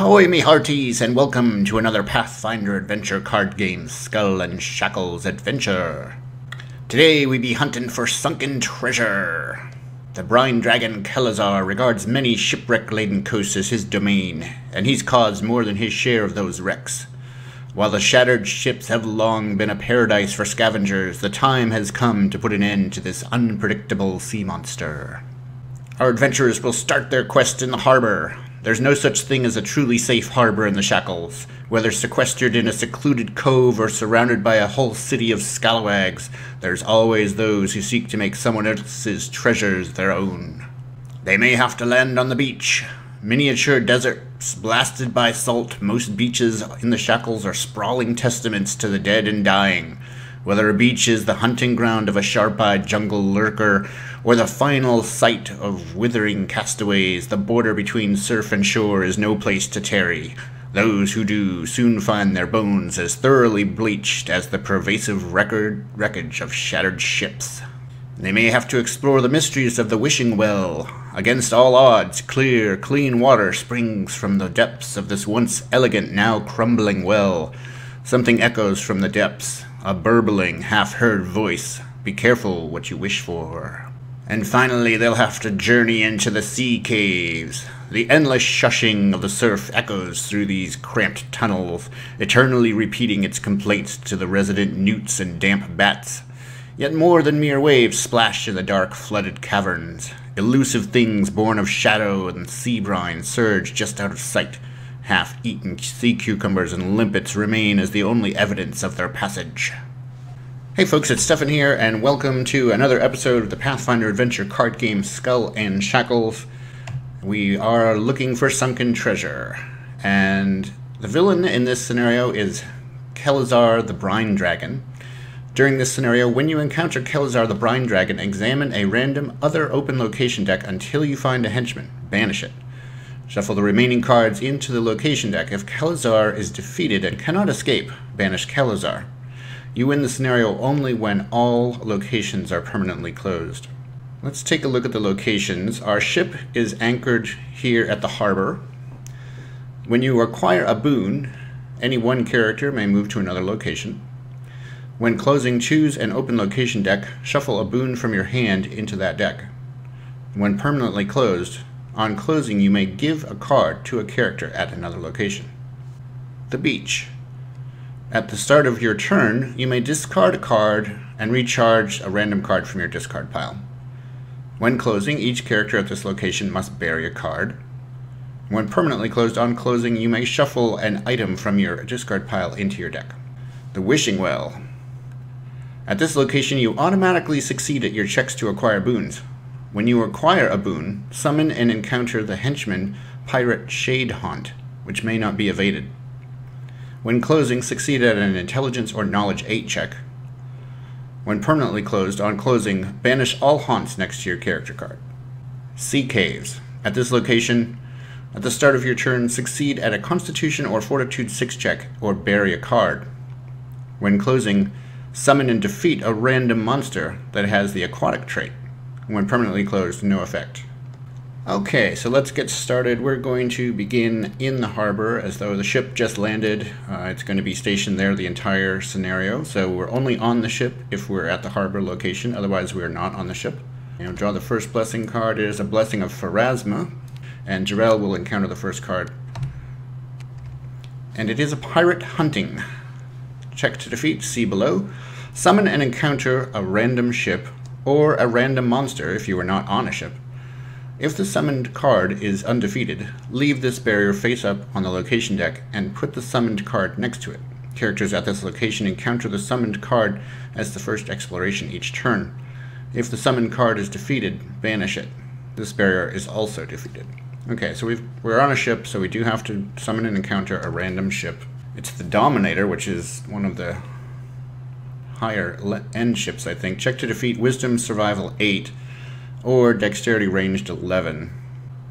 Ahoy me hearties, and welcome to another Pathfinder Adventure Card Game Skull and Shackles adventure. Today we be hunting for Sunken Treasure. The brine dragon Kelazar regards many shipwreck-laden coasts as his domain, and he's caused more than his share of those wrecks. While the shattered ships have long been a paradise for scavengers, the time has come to put an end to this unpredictable sea monster. Our adventurers will start their quest in the harbor. There's no such thing as a truly safe harbor in the Shackles. Whether sequestered in a secluded cove or surrounded by a whole city of scalawags, there's always those who seek to make someone else's treasures their own. They may have to land on the beach. Miniature deserts blasted by salt, most beaches in the Shackles are sprawling testaments to the dead and dying. Whether a beach is the hunting ground of a sharp-eyed jungle lurker, or the final sight of withering castaways, the border between surf and shore is no place to tarry. Those who do soon find their bones as thoroughly bleached as the pervasive wreckage of shattered ships. They may have to explore the mysteries of the wishing well. Against all odds, clear, clean water springs from the depths of this once elegant, now crumbling well. Something echoes from the depths, a burbling, half-heard voice. Be careful what you wish for. And finally, they'll have to journey into the sea caves. The endless shushing of the surf echoes through these cramped tunnels, eternally repeating its complaints to the resident newts and damp bats. Yet more than mere waves splash in the dark, flooded caverns. Elusive things born of shadow and sea brine surge just out of sight. Half-eaten sea cucumbers and limpets remain as the only evidence of their passage. Hey folks, it's Stefan here, and welcome to another episode of the Pathfinder Adventure Card Game Skull and Shackles. We are looking for Sunken Treasure, and the villain in this scenario is Kelazar the Brine Dragon. During this scenario, when you encounter Kelazar the Brine Dragon, examine a random other open location deck until you find a henchman. Banish it. Shuffle the remaining cards into the location deck. If Kelazar is defeated and cannot escape, banish Kelazar. You win the scenario only when all locations are permanently closed. Let's take a look at the locations. Our ship is anchored here at the harbor. When you acquire a boon, any one character may move to another location. When closing, choose an open location deck. Shuffle a boon from your hand into that deck. When permanently closed, on closing you may give a card to a character at another location. The beach. At the start of your turn, you may discard a card and recharge a random card from your discard pile. When closing, each character at this location must bury a card. When permanently closed, on closing, you may shuffle an item from your discard pile into your deck. The Wishing Well. At this location, you automatically succeed at your checks to acquire boons. When you acquire a boon, summon and encounter the henchman Pirate Shade Haunt, which may not be evaded. When closing, succeed at an Intelligence or Knowledge 8 check. When permanently closed, on closing, banish all haunts next to your character card. Sea Caves. At this location, at the start of your turn, succeed at a Constitution or Fortitude 6 check or bury a card. When closing, summon and defeat a random monster that has the aquatic trait. When permanently closed, no effect. Okay, so let's get started. We're going to begin in the harbor as though the ship just landed. It's going to be stationed there the entire scenario, so we're only on the ship if we're at the harbor location, otherwise we're not on the ship. And draw the first blessing card. It is a blessing of Pharasma, and Jirelle will encounter the first card. And it is a pirate hunting. Check to defeat, see below. Summon and encounter a random ship or a random monster if you are not on a ship. If the summoned card is undefeated, leave this barrier face up on the location deck and put the summoned card next to it. Characters at this location encounter the summoned card as the first exploration each turn. If the summoned card is defeated, banish it. This barrier is also defeated. Okay, so we're on a ship, so we do have to summon and encounter a random ship. It's the Dominator, which is one of the higher end ships, I think. Check to defeat Wisdom Survival 8. Or Dexterity Ranged 11.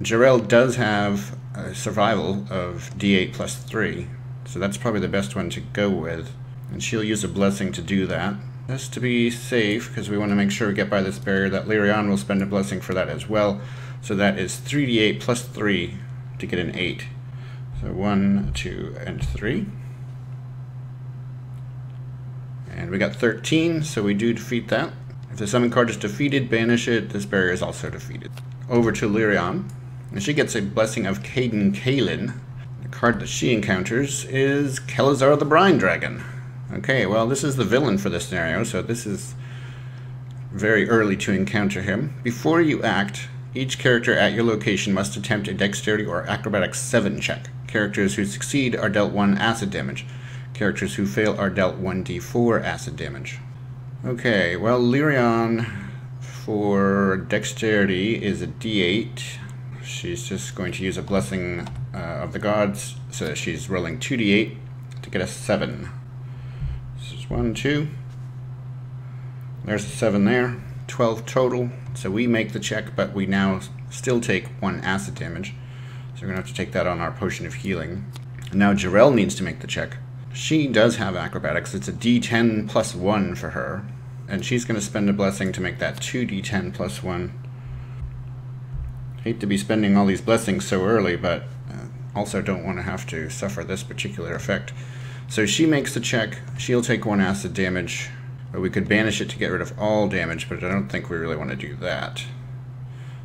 Jirelle does have a survival of D8 plus 3, so that's probably the best one to go with. And she'll use a blessing to do that. Just to be safe, because we want to make sure we get by this barrier, that Lirianne will spend a blessing for that as well. So that is 3d8 plus 3 to get an 8. So 1, 2, and 3. And we got 13, so we do defeat that. If the summon card is defeated, banish it. This barrier is also defeated. Over to Lirianne, and she gets a Blessing of Caden Kalin. The card that she encounters is Kelazar the Brine Dragon. Okay, well, this is the villain for this scenario, so this is very early to encounter him. Before you act, each character at your location must attempt a Dexterity or Acrobatics 7 check. Characters who succeed are dealt 1 acid damage. Characters who fail are dealt 1d4 acid damage. Okay, well, Lirianne for Dexterity is a d8. She's just going to use a Blessing of the Gods, so that she's rolling 2d8 to get a 7. This is 1, 2. There's a 7 there. 12 total. So we make the check, but we now still take 1 acid damage. So we're going to have to take that on our Potion of Healing. And now Jirelle needs to make the check. She does have Acrobatics. It's a d10 plus 1 for her. And she's going to spend a Blessing to make that 2d10 plus 1. Hate to be spending all these blessings so early, but also don't want to have to suffer this particular effect. So she makes the check. She'll take 1 acid damage, but we could banish it to get rid of all damage, but I don't think we really want to do that.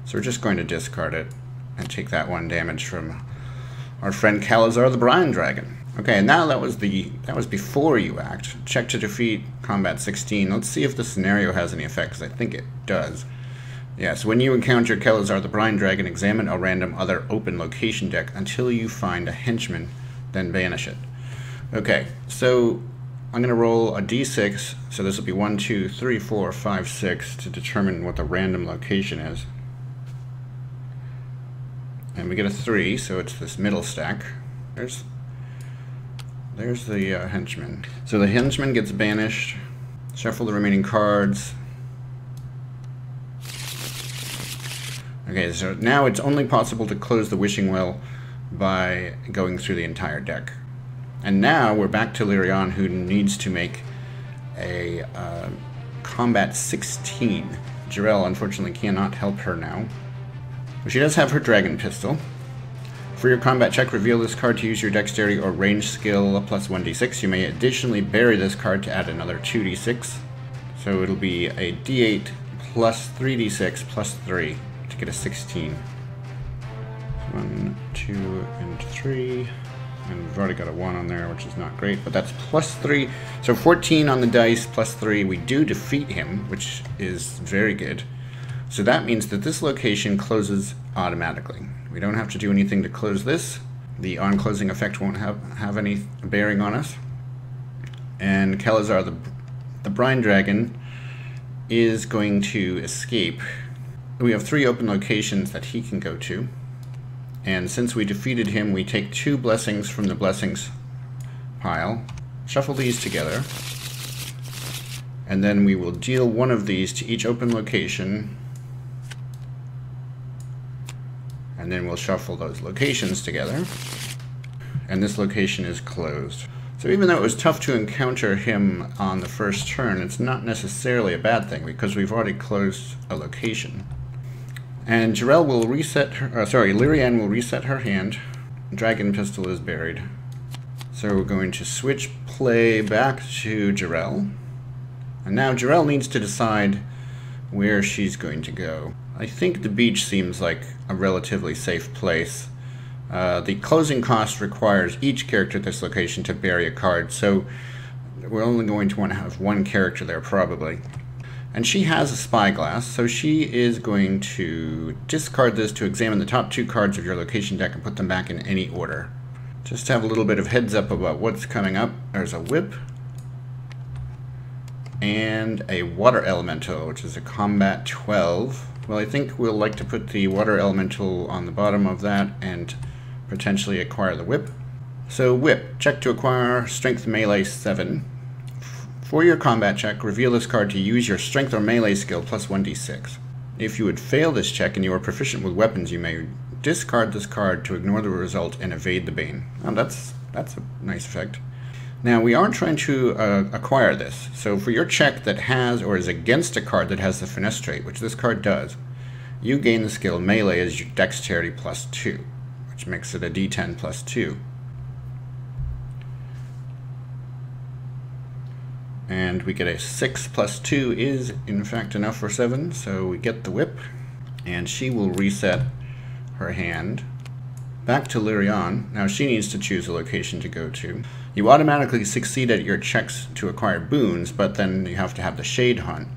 So we're just going to discard it and take that 1 damage from our friend Kelazar the Brine Dragon. Okay, and now that was before you act. Check to defeat, combat 16. Let's see if the scenario has any effect, because I think it does. Yes, when you encounter Kelazar the Brine Dragon, examine a random other open location deck until you find a henchman, then banish it. Okay, so I'm going to roll a d6, so this will be 1, 2, 3, 4, 5, 6 to determine what the random location is. And we get a 3, so it's this middle stack. There's the henchman. So the henchman gets banished. Shuffle the remaining cards. Okay, so now it's only possible to close the Wishing Well by going through the entire deck. And now we're back to Lirianne, who needs to make a combat 16. Jirelle, unfortunately, cannot help her now. But she does have her Dragon Pistol. For your combat check, reveal this card to use your Dexterity or Range skill plus 1d6. You may additionally bury this card to add another 2d6. So it'll be a d8 plus 3d6 plus 3 to get a 16. 1, 2, and 3. And we've already got a 1 on there, which is not great, but that's plus 3. So 14 on the dice, plus 3. We do defeat him, which is very good. So that means that this location closes automatically. We don't have to do anything to close this. The on-closing effect won't have any bearing on us. And Kelazar, the Brine Dragon, is going to escape. We have 3 open locations that he can go to. And since we defeated him, we take 2 blessings from the blessings pile. Shuffle these together. And then we will deal 1 of these to each open location. And then we'll shuffle those locations together. And this location is closed. So even though it was tough to encounter him on the first turn, it's not necessarily a bad thing because we've already closed a location. And Jirelle will reset her, Lirianne will reset her hand. Dragon Pistol is buried. So we're going to switch play back to Jirelle. And now Jirelle needs to decide where she's going to go. I think the beach seems like a relatively safe place. The closing cost requires each character at this location to bury a card, so we're only going to want to have 1 character there probably. And she has a spyglass, so she is going to discard this to examine the top 2 cards of your location deck and put them back in any order. Just to have a little bit of heads up about what's coming up. There's a whip and a water elemental, which is a combat 12. Well, I think we'll like to put the water elemental on the bottom of that and potentially acquire the whip. So whip, check to acquire strength melee 7. For your combat check, reveal this card to use your strength or melee skill plus 1d6. If you would fail this check and you are proficient with weapons, you may discard this card to ignore the result and evade the bane. Oh, that's a nice effect. Now, we are trying to acquire this. So for your check that has or is against a card that has the finesse trait, which this card does, you gain the skill melee as your dexterity plus 2, which makes it a d10 plus 2. And we get a 6 plus 2 is in fact enough for 7, so we get the whip. And she will reset her hand back to Lirianne. Now she needs to choose a location to go to. You automatically succeed at your checks to acquire boons, but then you have to have the Shade Hunt.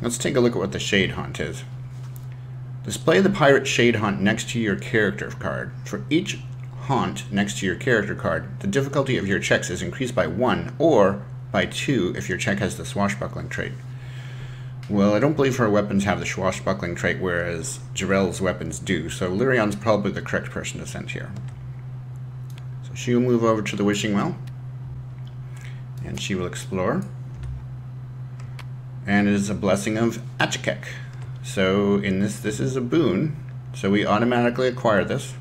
Let's take a look at what the Shade Hunt is. Display the Pirate Shade Hunt next to your character card. For each haunt next to your character card, the difficulty of your checks is increased by 1 or by 2 if your check has the Swashbuckling trait. Well, I don't believe her weapons have the Swashbuckling trait, whereas Jirelle's weapons do, so Lirianne's probably the correct person to send here. So she will move over to the Wishing Well, and she will explore. And it is a blessing of Achikek. So in this is a boon, so we automatically acquire this.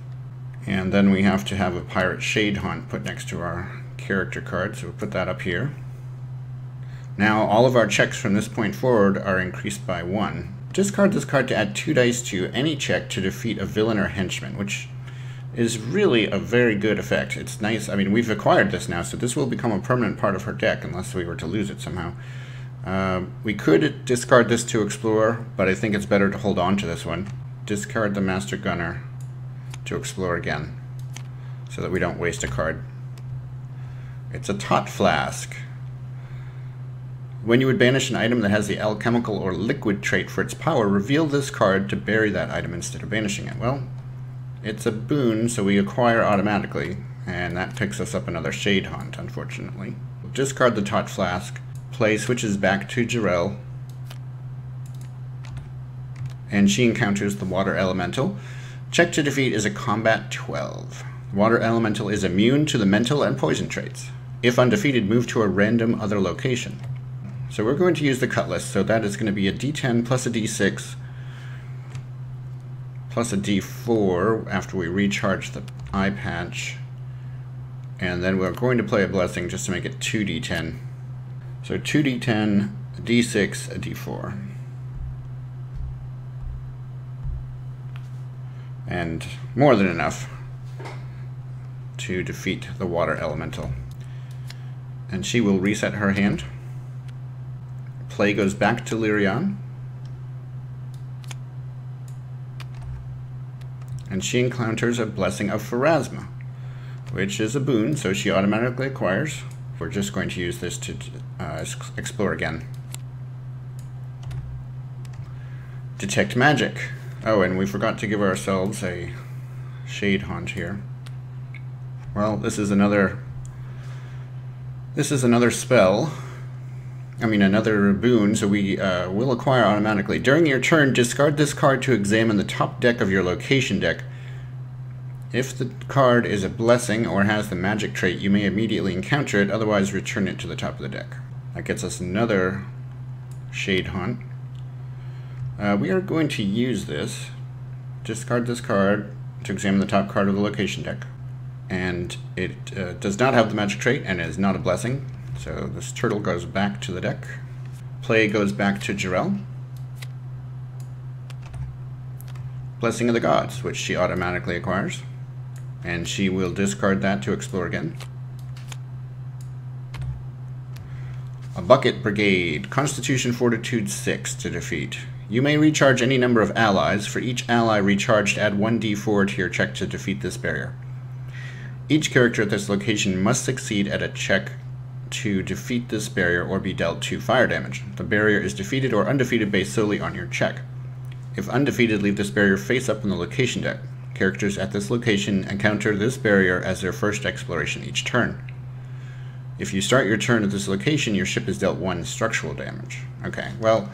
And then we have to have a Pirate Shade Hunt put next to our character card, so we'll put that up here. Now all of our checks from this point forward are increased by 1. Discard this card to add 2 dice to any check to defeat a villain or henchman, which is really a very good effect. It's nice. I mean, we've acquired this now, so this will become a permanent part of her deck unless we were to lose it somehow. We could discard this to explore, but I think it's better to hold on to this one. Discard the Master Gunner to explore again, so that we don't waste a card. It's a Tot Flask. When you would banish an item that has the alchemical or liquid trait for its power, reveal this card to bury that item instead of banishing it. Well, it's a boon, so we acquire automatically, and that picks us up another Shade Hunt, unfortunately. Discard the Tot Flask. Play switches back to Jirelle, and she encounters the Water Elemental. Check to defeat is a combat 12. Water Elemental is immune to the mental and poison traits. If undefeated, move to a random other location. So we're going to use the Cutlass, so that is going to be a D10 plus a D6 plus a D4 after we recharge the eye patch, and then we're going to play a Blessing just to make it 2D10. So 2D10, a D6, a D4. And more than enough to defeat the Water Elemental. And she will reset her hand. Play goes back to Lirianne. And she encounters a Blessing of Pharasma, which is a boon, so she automatically acquires. We're just going to use this to explore again. Detect Magic. Oh, and we forgot to give ourselves a Shade Hunt here. Well, this is another spell. I mean, another boon, so we will acquire automatically. During your turn, discard this card to examine the top deck of your location deck. If the card is a Blessing or has the magic trait, you may immediately encounter it, otherwise return it to the top of the deck. That gets us another Shade Hunt. We are going to use this. Discard this card to examine the top card of the location deck. And it does not have the magic trait and is not a Blessing, so this turtle goes back to the deck. Play goes back to Jirelle. Blessing of the Gods, which she automatically acquires. And she will discard that to explore again. A Bucket Brigade, Constitution Fortitude 6 to defeat. You may recharge any number of allies. For each ally recharged, add 1d4 to your check to defeat this barrier. Each character at this location must succeed at a check to defeat this barrier or be dealt 2 fire damage. The barrier is defeated or undefeated based solely on your check. If undefeated, leave this barrier face up in the location deck. Characters at this location encounter this barrier as their first exploration each turn. If you start your turn at this location, your ship is dealt 1 structural damage. Okay, well,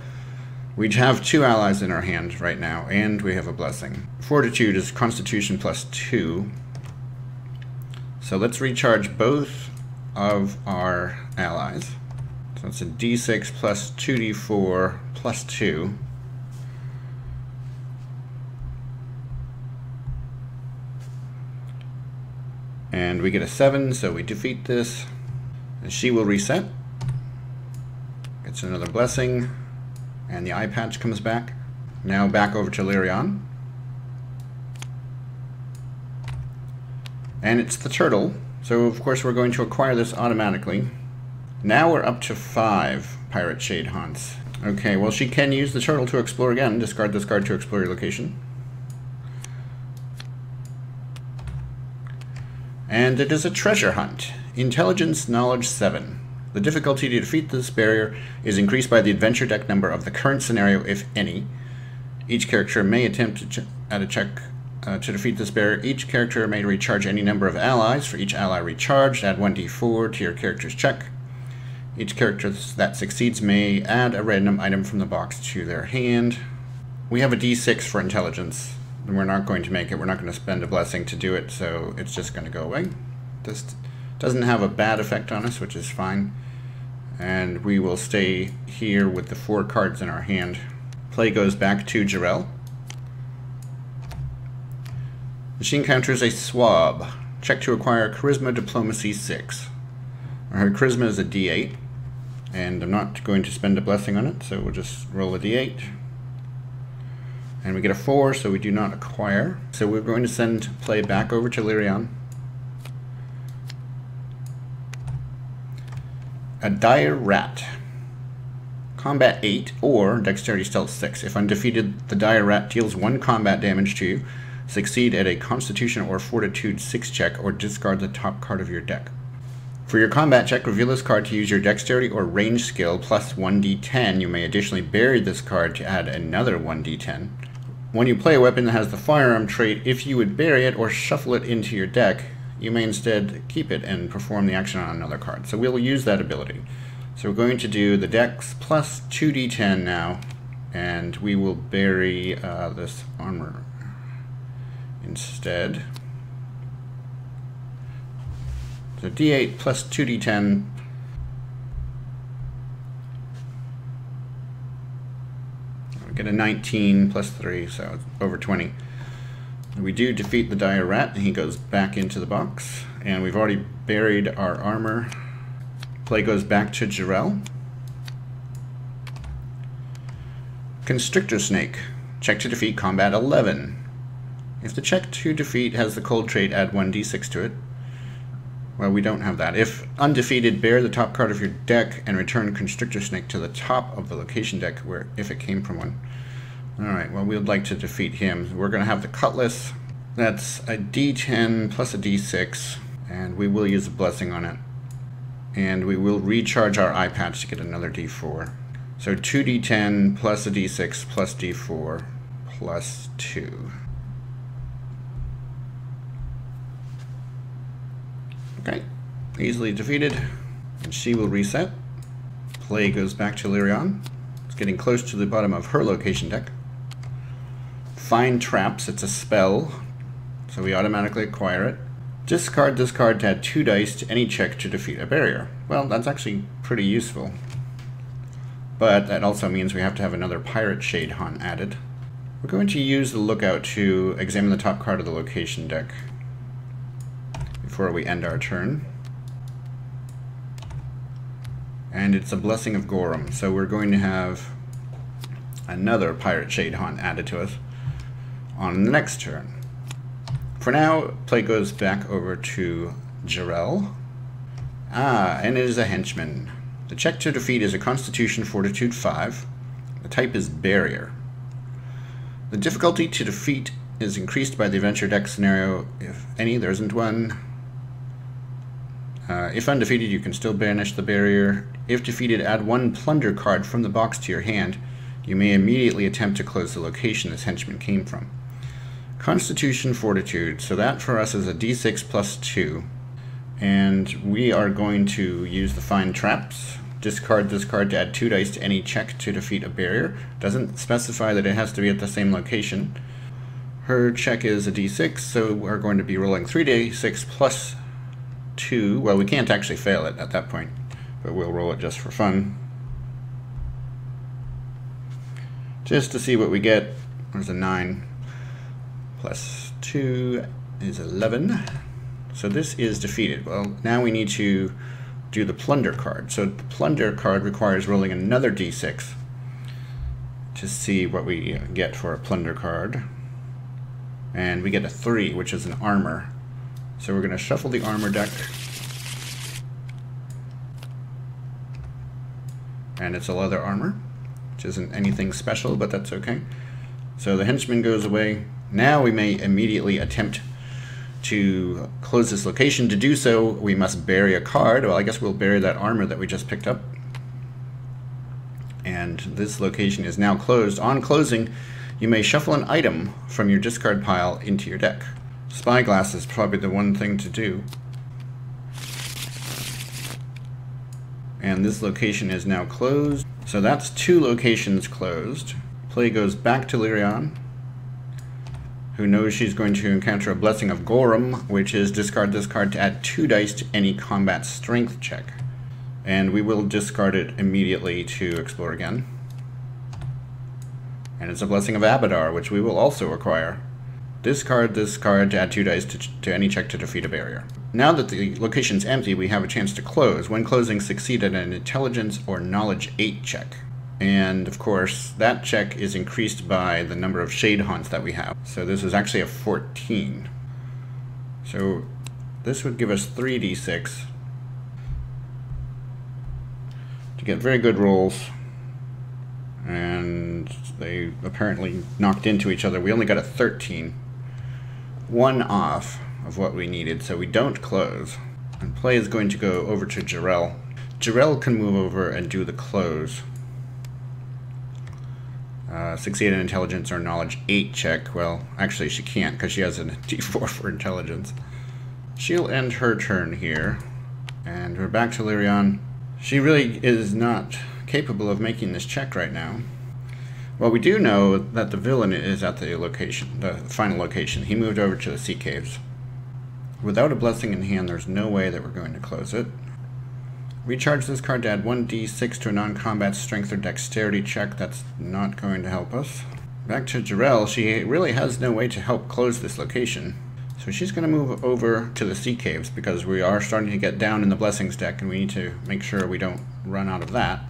we have 2 allies in our hand right now, and we have a Blessing. Fortitude is Constitution plus 2. So let's recharge both of our allies. So it's a D6 plus 2D4 plus 2. And we get a 7, so we defeat this. And she will reset. Gets another Blessing. And the eye patch comes back. Now back over to Lirianne. And it's the turtle. So of course we're going to acquire this automatically. Now we're up to 5 Pirate Shade Haunts. Okay, well, she can use the turtle to explore again. Discard this card to explore your location. And it is a treasure hunt. Intelligence Knowledge 7. The difficulty to defeat this barrier is increased by the adventure deck number of the current scenario, if any. Each character may attempt to add a check to defeat this barrier. Each character may recharge any number of allies. For each ally recharged, add 1d4 to your character's check. Each character that succeeds may add a random item from the box to their hand. We have a d6 for intelligence, and we're not going to make it. We're not going to spend a blessing to do it, so it's just going to go away. This doesn't have a bad effect on us, which is fine. And we will stay here with the 4 cards in our hand. Play goes back to Jirelle. She encounters a swab. Check to acquire Charisma Diplomacy 6. Her Charisma is a d8. And I'm not going to spend a blessing on it, so we'll just roll a d8. And we get a 4, so we do not acquire. So we're going to send play back over to Lirianne. A dire rat. Combat 8 or Dexterity Stealth 6. If undefeated, the dire rat deals 1 combat damage to you. Succeed at a Constitution or Fortitude 6 check, or discard the top card of your deck. For your combat check, reveal this card to use your Dexterity or Range skill plus 1d10. You may additionally bury this card to add another 1d10. When you play a weapon that has the firearm trait, if you would bury it or shuffle it into your deck, you may instead keep it and perform the action on another card. So we'll use that ability. So we're going to do the Dex plus 2d10 now, and we will bury this armor instead. So d8 plus 2d10. We get a 19 plus 3, so it's over 20. We do defeat the dire rat, and he goes back into the box. And we've already buried our armor. Play goes back to Jirelle. Constrictor Snake. Check to defeat combat 11. If the check to defeat has the cold trait, add 1d6 to it. Well, we don't have that. If undefeated, bear the top card of your deck and return Constrictor Snake to the top of the location deck where if it came from one. Alright, well, we'd like to defeat him. We're going to have the Cutlass. That's a d10 plus a d6, and we will use a blessing on it. And we will recharge our eye patch to get another d4. So 2d10 plus a d6 plus d4 plus 2. Okay, easily defeated, and she will reset. Play goes back to Lirianne. It's getting close to the bottom of her location deck. Find Traps, it's a spell, so we automatically acquire it. Discard this card to add 2 dice to any check to defeat a barrier. Well, that's actually pretty useful. But that also means we have to have another Pirate Shade Haunt added. We're going to use the Lookout to examine the top card of the location deck before we end our turn. And it's a Blessing of Gorham, so we're going to have another Pirate Shade Haunt added to us on the next turn. For now, play goes back over to Jirelle. And it is a henchman. The check to defeat is a Constitution Fortitude 5. The type is Barrier. The difficulty to defeat is increased by the adventure deck scenario, if any. There isn't one. If undefeated, you can still banish the barrier. If defeated, add 1 plunder card from the box to your hand. You may immediately attempt to close the location this henchman came from. Constitution Fortitude, so that for us is a d6 plus 2. And we are going to use the Find Traps. Discard this card to add 2 dice to any check to defeat a barrier. Doesn't specify that it has to be at the same location. Her check is a d6, so we're going to be rolling 3d6 plus 2. Well, we can't actually fail it at that point, but we'll roll it just for fun. Just to see what we get. There's a 9. Plus 2 is 11. So this is defeated. Well, now we need to do the Plunder card. So the Plunder card requires rolling another d6 to see what we get for a Plunder card. And we get a 3, which is an armor. So we're going to shuffle the armor deck. And it's a leather armor, which isn't anything special, but that's okay. So the henchman goes away. Now we may immediately attempt to close this location. To do so, we must bury a card. Well, I guess we'll bury that armor that we just picked up. And this location is now closed. On closing, you may shuffle an item from your discard pile into your deck. Spyglass is probably the one thing to do. And this location is now closed. So that's 2 locations closed. Play goes back to Lirianne, who knows she's going to encounter a Blessing of Gorham, which is discard this card to add 2 dice to any combat strength check. And we will discard it immediately to explore again. And it's a Blessing of Abadar, which we will also acquire. Discard this card to add 2 dice to any check to defeat a barrier. Now that the location's empty, we have a chance to close. When closing, succeed at an Intelligence or Knowledge 8 check. And of course, that check is increased by the number of Shade Haunts that we have. So this is actually a 14. So this would give us 3d6 to get very good rolls. And they apparently knocked into each other. We only got a 13. 1 off of what we needed, so we don't close. And play is going to go over to Jirelle. Jirelle can move over and do the close. Succeed in Intelligence or Knowledge 8 check. Well, actually she can't because she has a D4 for Intelligence. She'll end her turn here. And we're back to Lirianne. She really is not capable of making this check right now. Well, we do know that the villain is at the location, the final location. He moved over to the Sea Caves. Without a Blessing in hand, there's no way that we're going to close it. Recharge this card to add 1d6 to a non-combat strength or dexterity check. That's not going to help us. Back to Jirelle. She really has no way to help close this location. So she's going to move over to the Sea Caves because we are starting to get down in the Blessings deck and we need to make sure we don't run out of that.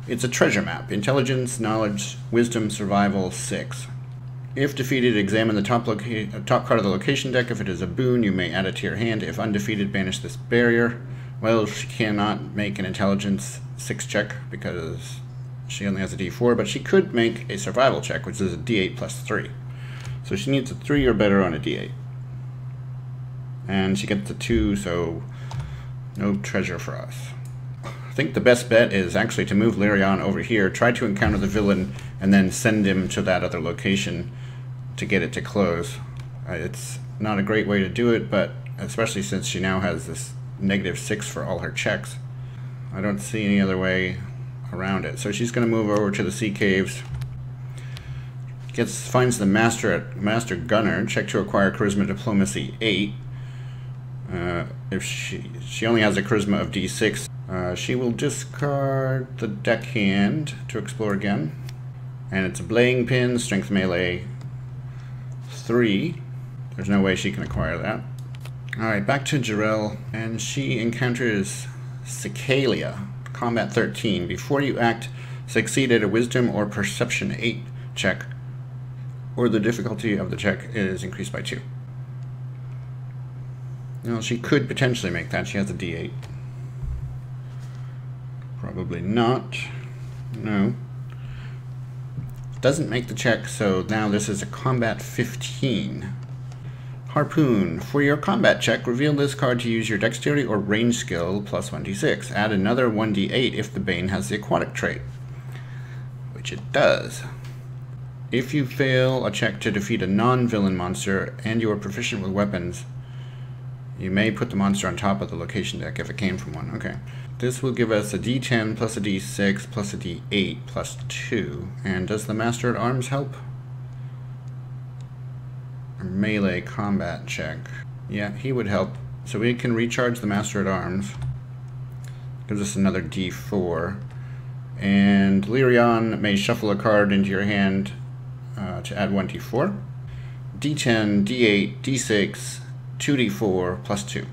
It's a treasure map. Intelligence, Knowledge, Wisdom, Survival, 6. If defeated, examine the top card of the location deck. If it is a boon, you may add it to your hand. If undefeated, banish this barrier. Well, she cannot make an Intelligence 6 check because she only has a D4, but she could make a Survival check, which is a D8 plus 3. So she needs a 3 or better on a D8. And she gets a 2, so no treasure for us. I think the best bet is actually to move Lirianne over here, try to encounter the villain, and then send him to that other location to get it to close. It's not a great way to do it, but especially since she now has this -6 for all her checks, I don't see any other way around it. So she's going to move over to the Sea Caves. Finds the Master Gunner. Check to acquire Charisma Diplomacy 8. If she only has a Charisma of D6, she will discard the deckhand to explore again. And it's a Blaying Pin, Strength Melee 3. There's no way she can acquire that. Alright, back to Jirelle, and she encounters Cicalia, Combat 13. Before you act, succeed at a Wisdom or Perception 8 check, or the difficulty of the check is increased by 2. Well, she could potentially make that. She has a D8. Probably not. No. Doesn't make the check, so now this is a Combat 15. Harpoon. For your combat check, reveal this card to use your Dexterity or Range skill plus 1d6. Add another 1d8 if the Bane has the Aquatic trait, which it does. If you fail a check to defeat a non-villain monster and you are proficient with weapons, you may put the monster on top of the location deck if it came from one. Okay. This will give us a d10 plus a d6 plus a d8 plus 2. And does the Master at Arms help? A melee combat check. Yeah, he would help. So we can recharge the Master at Arms. Gives us another d4. And Lirianne may shuffle a card into your hand to add 1d4. d10, d8, d6, 2d4 plus 2.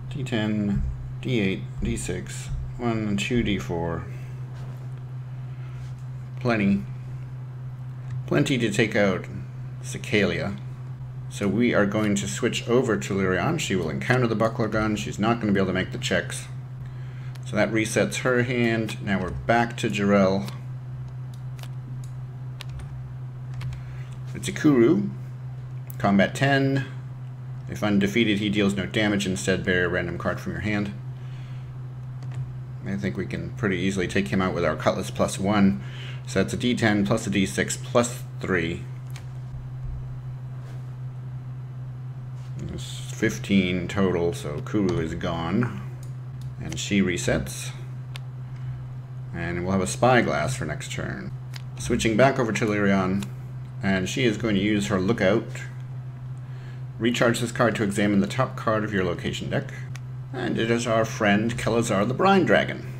d10, d8, d6, 1 and 2d4. Plenty to take out Cicalia. So we are going to switch over to Lirianne. She will encounter the buckler gun. She's not going to be able to make the checks. So that resets her hand. Now we're back to Jirelle. It's a Kuru. Combat 10. If undefeated, he deals no damage. Instead, bear a random card from your hand. I think we can pretty easily take him out with our Cutlass +1. So that's a D10 plus a D6 plus 3. It's 15 total, so Kuru is gone. And she resets. And we'll have a Spyglass for next turn. Switching back over to Lirianne, and she is going to use her Lookout. Recharge this card to examine the top card of your location deck. And it is our friend Kelazar the Brine Dragon.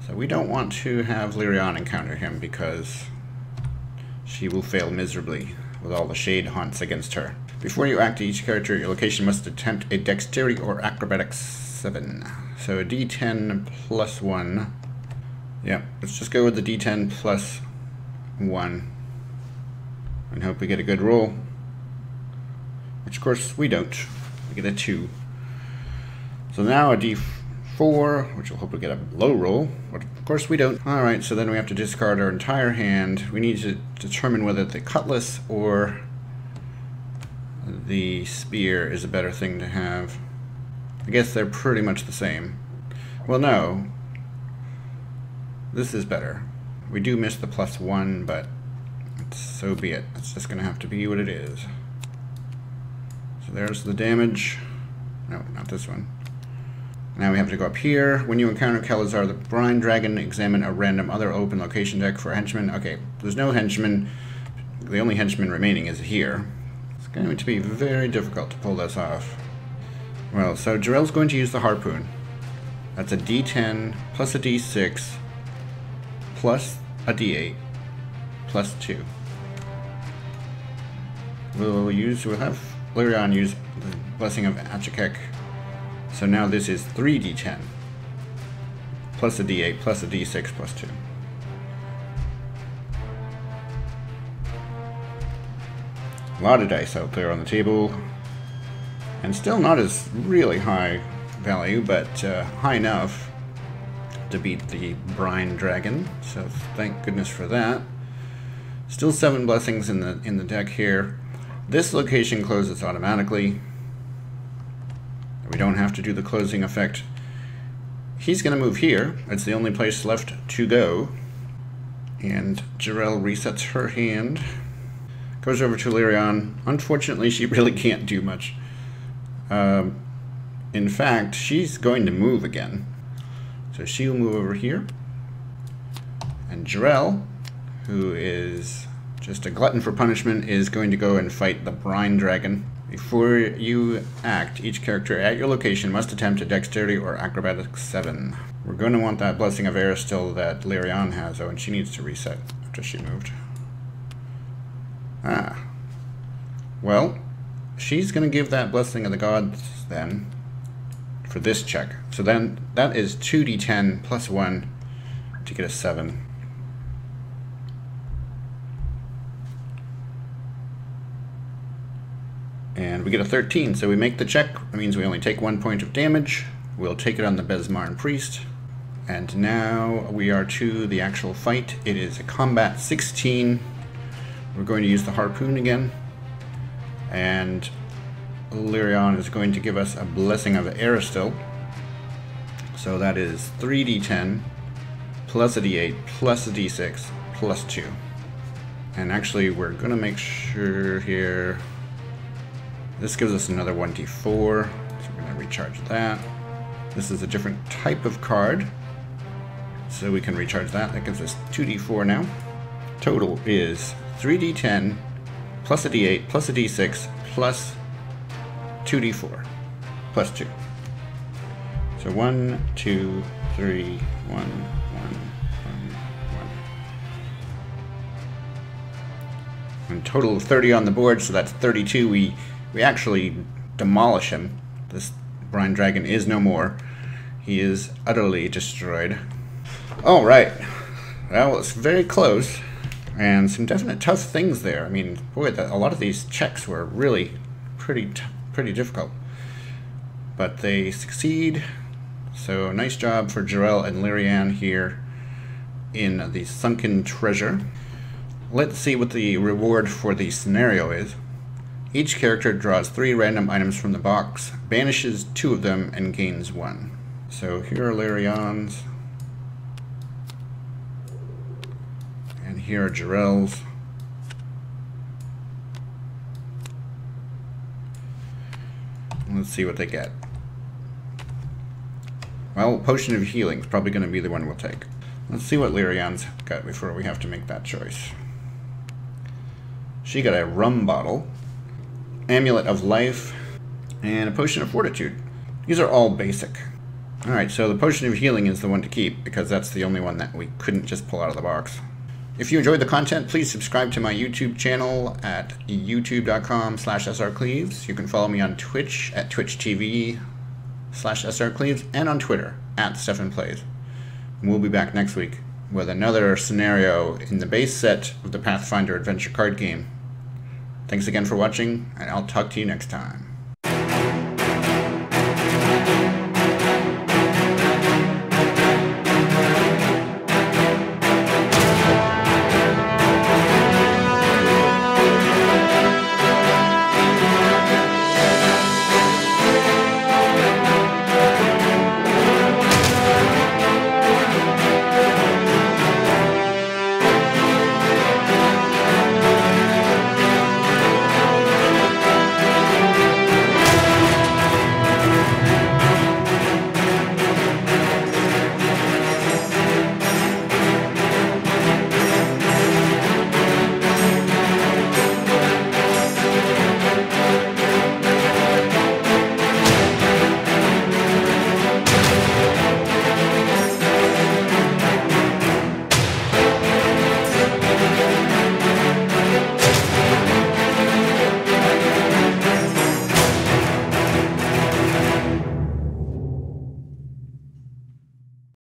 So we don't want to have Lirianne encounter him because she will fail miserably with all the shade haunts against her. Before you act, each character at your location must attempt a Dexterity or Acrobatics 7. So a D10 plus 1. Yep, let's just go with the D10 plus 1 and hope we get a good roll. Which of course we don't. We get a 2. So now a D4, which will hope we get a low roll, but of course we don't. Alright, so then we have to discard our entire hand. We need to determine whether the Cutlass or the Spear is a better thing to have. I guess they're pretty much the same. Well, no. This is better. We do miss the +1, but so be it. It's just going to have to be what it is. So there's the damage. No, not this one. Now we have to go up here. When you encounter Kelazar the Brine Dragon, examine a random other open location deck for a henchman. Okay, there's no henchman. The only henchman remaining is here. It's going to be very difficult to pull this off. Well, so Jirelle's going to use the Harpoon. That's a D10 plus a D6 plus a D8 plus 2. We'll have Lirianne use the Blessing of Achikek. So now this is 3d10 plus a d8 plus a d6 plus 2. A lot of dice out there on the table, and still not as really high value, but high enough to beat the Brine Dragon. So thank goodness for that. Still 7 blessings in the deck here. This location closes automatically. We don't have to do the closing effect. He's going to move here. It's the only place left to go. And Jirelle resets her hand. Goes over to Lirianne. Unfortunately, she really can't do much. In fact, she's going to move again. So she'll move over here. And Jirelle, who is just a glutton for punishment, is going to go and fight the Brine Dragon. Before you act, each character at your location must attempt a Dexterity or Acrobatics 7. We're going to want that Blessing of Aristil that Lirianne has, and she needs to reset after she moved. Well, she's going to give that Blessing of the Gods then for this check. So then that is 2d10 plus 1 to get a 7. And we get a 13, so we make the check. That means we only take 1 point of damage. We'll take it on the Besmarn Priest. And now we are to the actual fight. It is a combat 16. We're going to use the Harpoon again. And Lirianne is going to give us a Blessing of Aristil. So that is 3d10 plus a d8 plus a d6 plus 2. And actually we're going to make sure here... This gives us another 1d4, so we're going to recharge that. This is a different type of card, so we can recharge that. That gives us 2d4 now. Total is 3d10 plus a d8 plus a d6 plus 2d4 plus 2. So 1, 2, 3, 1, 1, 1, 1. And total of 30 on the board, so that's 32. We actually demolish him. This Brine Dragon is no more. He is utterly destroyed. Alright. Well, it's very close. And some definite tough things there. I mean, boy, a lot of these checks were really pretty difficult. But they succeed. So nice job for Jirelle and Lirianne here in the Sunken Treasure. Let's see what the reward for the scenario is. Each character draws 3 random items from the box, banishes 2 of them, and gains 1. So here are Lirianne's. And here are Jirelle's. Let's see what they get. Well, Potion of Healing is probably going to be the one we'll take. Let's see what Lirianne's got before we have to make that choice. She got a rum bottle, Amulet of Life, and a Potion of Fortitude. These are all basic. Alright, so the Potion of Healing is the one to keep, because that's the only one that we couldn't just pull out of the box. If you enjoyed the content, please subscribe to my YouTube channel at youtube.com/srcleaves. You can follow me on Twitch at twitch.tv/srcleaves and on Twitter at StephanPlays. We'll be back next week with another scenario in the base set of the Pathfinder Adventure Card Game. Thanks again for watching, and I'll talk to you next time.